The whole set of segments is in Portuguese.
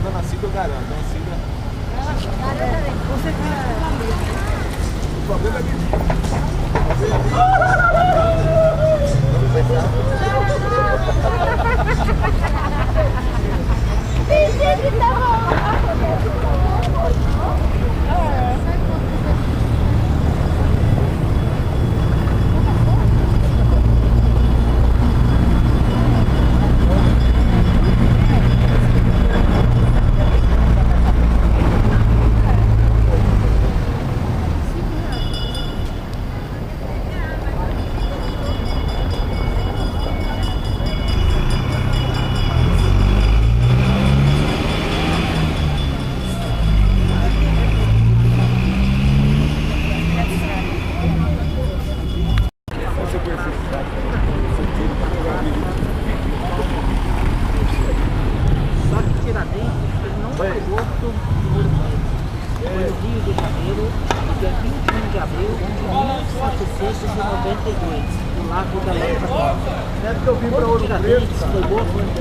Dona Cida eu garanto. Dona Cida. Você O problema é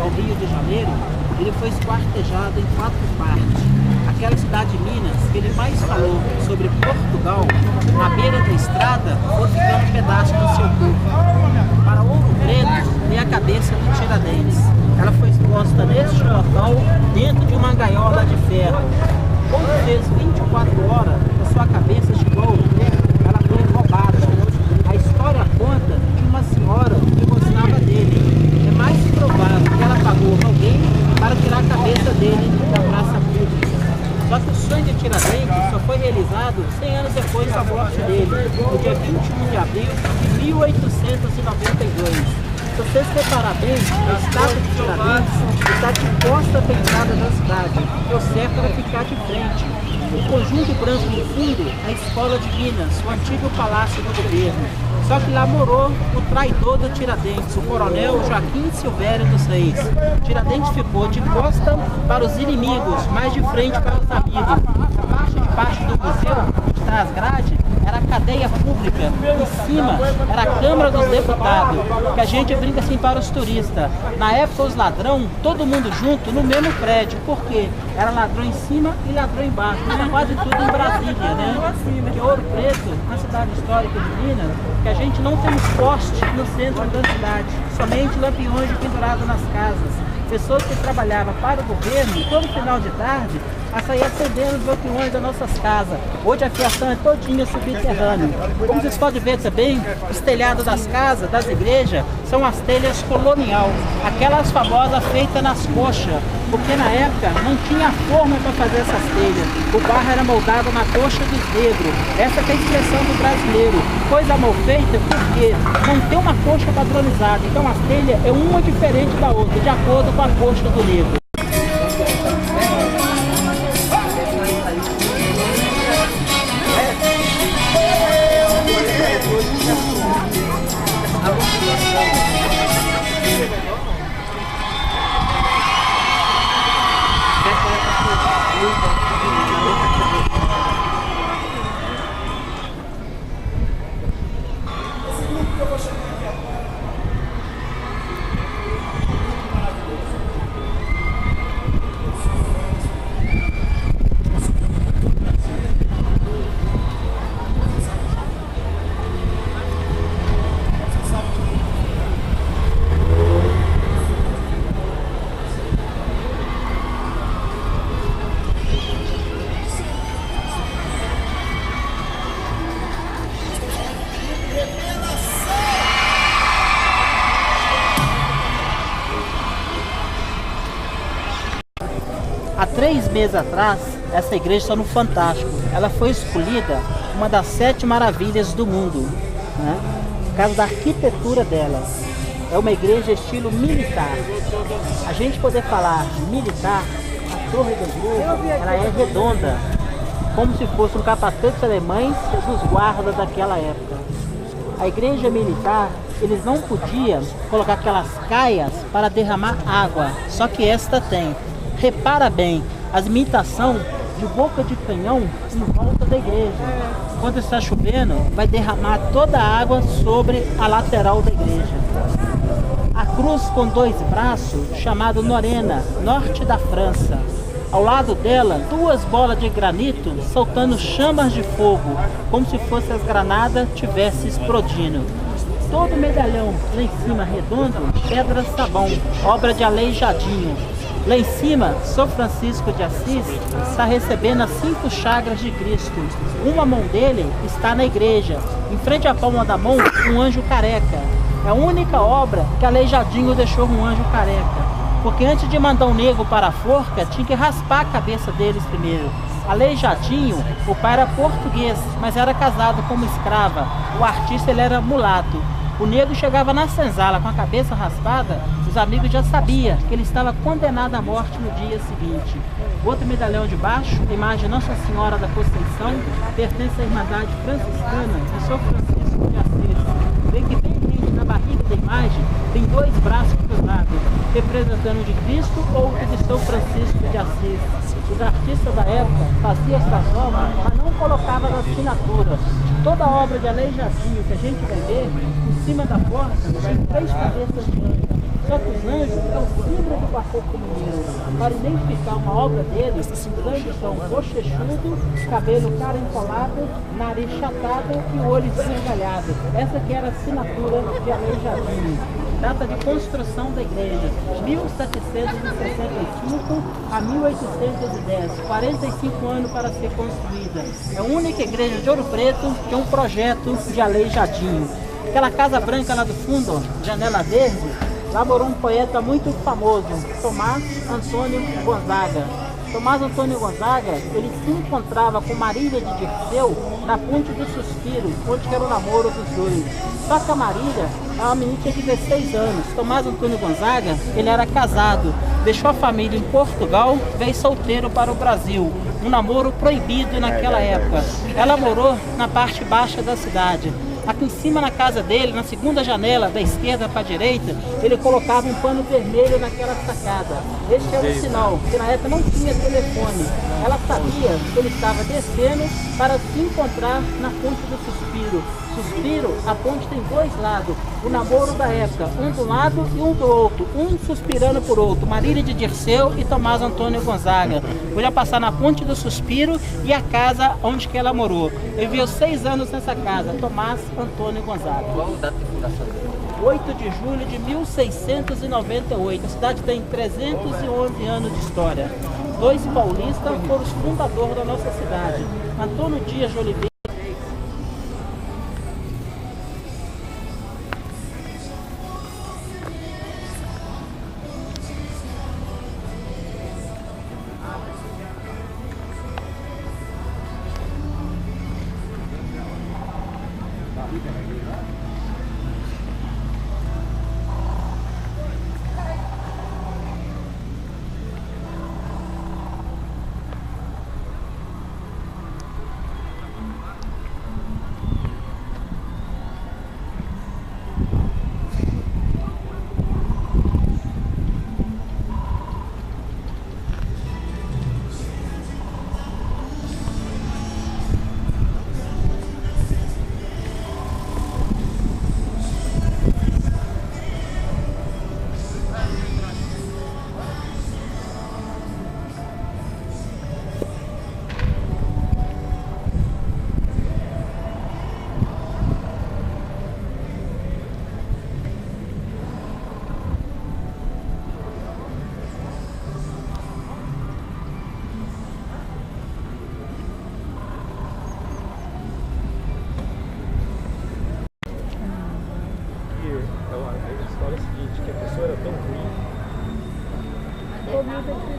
ao Rio de Janeiro, ele foi esquartejado em 4 partes. Aquela cidade de Minas que ele mais falou sobre Portugal, na beira da estrada, foi ficando um pedaço do seu corpo. Para Ouro Preto, tem a cabeça do Tiradentes. Ela foi exposta neste local, dentro de uma gaiola de ferro. Quando fez 24 horas, a sua cabeça chegou a Ouro Preto, ela foi roubada. A história conta de uma senhora que gostava dele. É mais provável que ela pagou alguém para tirar a cabeça dele da praça pública. Só que o sonho de Tiradentes só foi realizado 100 anos depois da morte dele, no dia 21 de abril de 1892. Se vocês reparar bem, a estátua de Tiradentes está de costa para a entrada da cidade, e o cerco vai ficar de frente. O conjunto branco no fundo, a Escola de Minas, o antigo palácio do governo. Só que lá morou o traidor do Tiradentes, o coronel Joaquim Silvério dos Reis. Tiradentes ficou de costa para os inimigos, mais de frente para os amigos. A parte de baixo do museu, onde está as grades, era a cadeia pública. Em cima era a Câmara dos Deputados, que a gente brinca assim para os turistas. Na época os ladrão, todo mundo junto no mesmo prédio. Por quê? Era ladrão em cima e ladrão embaixo. Era quase tudo em Brasília, né? Porque Ouro Preto, uma cidade histórica de Minas, que a gente não tem poste no centro da cidade, somente lampiões pendurados nas casas. Pessoas que trabalhavam para o governo, todo final de tarde, a sair acendendo os lampiões das nossas casas. Hoje a fiação é todinha subterrânea. Como vocês podem ver também, os telhados das casas, das igrejas, são as telhas colonial, aquelas famosas feitas nas coxas, porque na época não tinha forma para fazer essas telhas. O barro era moldado na coxa dos negros. Essa é a expressão do brasileiro. Coisa mal feita porque não tem uma coxa padronizada. Então a telha é uma diferente da outra, de acordo com a coxa do negro. Há 3 meses atrás, essa igreja está no Fantástico. Ela foi escolhida uma das 7 maravilhas do mundo, né? Por causa da arquitetura dela. É uma igreja estilo militar. A gente poder falar de militar, a torre da igreja, ela é redonda, como se fosse um capacete alemães dos guardas daquela época. A igreja militar, eles não podiam colocar aquelas caias para derramar água, só que esta tem. Repara bem, as imitações de boca de canhão em volta da igreja. Quando está chovendo, vai derramar toda a água sobre a lateral da igreja. A cruz com 2 braços, chamado Lorena, norte da França. Ao lado dela, 2 bolas de granito soltando chamas de fogo, como se fosse as granadas tivessem explodindo. Todo medalhão lá em cima redondo, pedra sabão, obra de Aleijadinho. Lá em cima, São Francisco de Assis está recebendo as 5 chagras de Cristo. Uma mão dele está na igreja. Em frente à palma da mão, um anjo careca. É a única obra que Aleijadinho deixou um anjo careca. Porque antes de mandar um negro para a forca, tinha que raspar a cabeça deles primeiro. Aleijadinho, o pai era português, mas era casado com uma escrava. O artista ele era mulato. O negro chegava na senzala com a cabeça raspada, os amigos já sabiam que ele estava condenado à morte no dia seguinte. Outro medalhão de baixo, imagem Nossa Senhora da Conceição, pertence à Irmandade Franciscana de São Francisco de Assis. Vê que bem rente na barriga da imagem tem 2 braços cruzados, representando o de Cristo ou o de São Francisco de Assis. Os artistas da época faziam essas obras, mas não colocavam as assinaturas. Toda obra de Aleijadinho que a gente vai ver, em cima da porta, tem 3 cabeças de anjo. Só que os anjos é o símbolo do barroco mineiro. Para identificar uma obra dele, os anjos são bochechudo, cabelo carencolado, nariz chatado e o olho esvergalhado. Essa que era a assinatura de Aleijadinho. Data de construção da igreja, 1765 a 1810, 45 anos para ser construída. É a única igreja de Ouro Preto que é um projeto de Aleijadinho. Aquela casa branca lá do fundo, ó, janela verde, lá morou um poeta muito famoso, Tomás Antônio Gonzaga. Tomás Antônio Gonzaga, ele se encontrava com Marília de Dirceu na Ponte do Suspiro, onde era o namoro dos dois. Só que a Marília, a menina tinha 16 anos. Tomás Antônio Gonzaga, ele era casado, deixou a família em Portugal, veio solteiro para o Brasil. Um namoro proibido naquela época. Ela morou na parte baixa da cidade. Aqui em cima na casa dele, na segunda janela, da esquerda para a direita, ele colocava um pano vermelho naquela sacada. Este era o sinal, porque na época não tinha telefone. Ela sabia que ele estava descendo para se encontrar na Ponte do Suspiro. Suspiro, a ponte tem 2 lados. O namoro da época, um do lado e um do outro. Um suspirando por outro. Marília de Dirceu e Tomás Antônio Gonzaga. Podia passar na Ponte do Suspiro e a casa onde que ela morou. Ele viveu 6 anos nessa casa. Tomás Antônio Gonzaga. Qual a data de fundação dele? 8 de julho de 1698. A cidade tem 311 anos de história. 2 paulistas foram os fundadores da nossa cidade. Antônio Dias de Oliveira.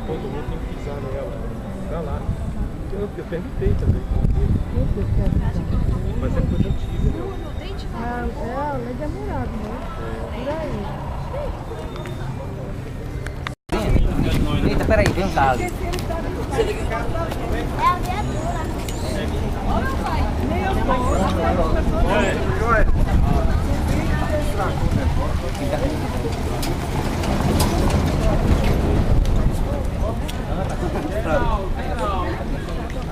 Todo mundo tem que pisar nela. Pra lá. Eu perguntei também. Mas é coisa antiga, né? Ah, é, é demorado, né? Por aí. Eita, peraí, vem um caso. É a viatura.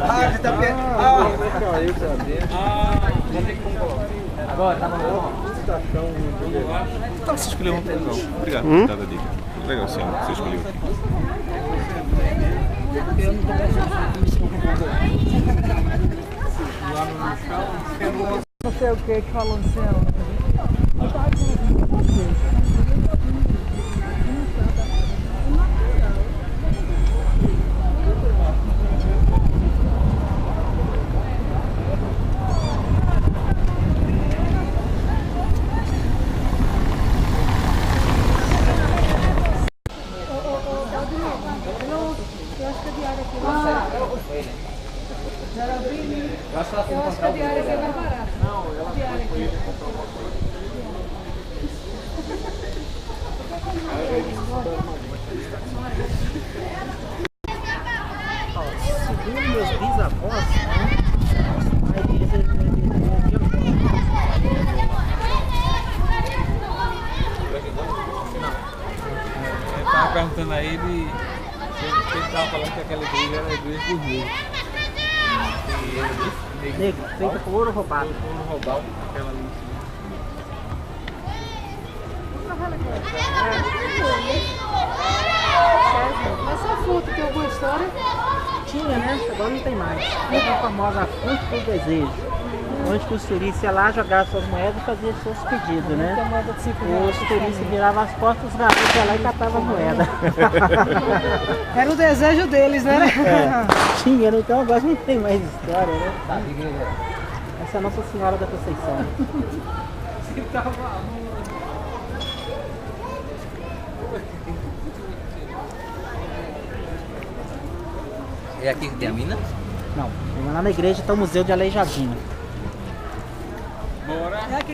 Ah, tá bem. Agora, tá bom. Então você escolheu um. Obrigado por cada dica. Legal, sim. Você escolheu. Porque eu não tô pensando nisso. Não sei o que falou no céu. Eu acho que a diária aqui Eu acho que ela foi eu acho que a diária aqui é mais barata. Não, ela Diária aqui. Segundo meus bisavós, né? A pai deles ele Eu tava perguntando a ele se ele tava falando que aquela igreja era a igreja dos negros. E ele disse, negro, feita por ouro roubado. foram roubar aquela ali. Essa foto tem alguma história? Tinha, né? Agora não tem mais. Tinha a famosa fonte do desejo, onde que os turistas iam lá jogar suas moedas e faziam seus pedidos, né? Tem a moeda de 5 E reais. os turistas viravam as portas, os garotos iam lá e catavam a moeda. Era o desejo deles, né? Tinha, né? Então agora não tem mais história, né? sabe que igreja é? Essa é a Nossa Senhora da Conceição. É aqui que tem a mina? Não, lá na igreja está o Museu de Aleijadinho. Bora!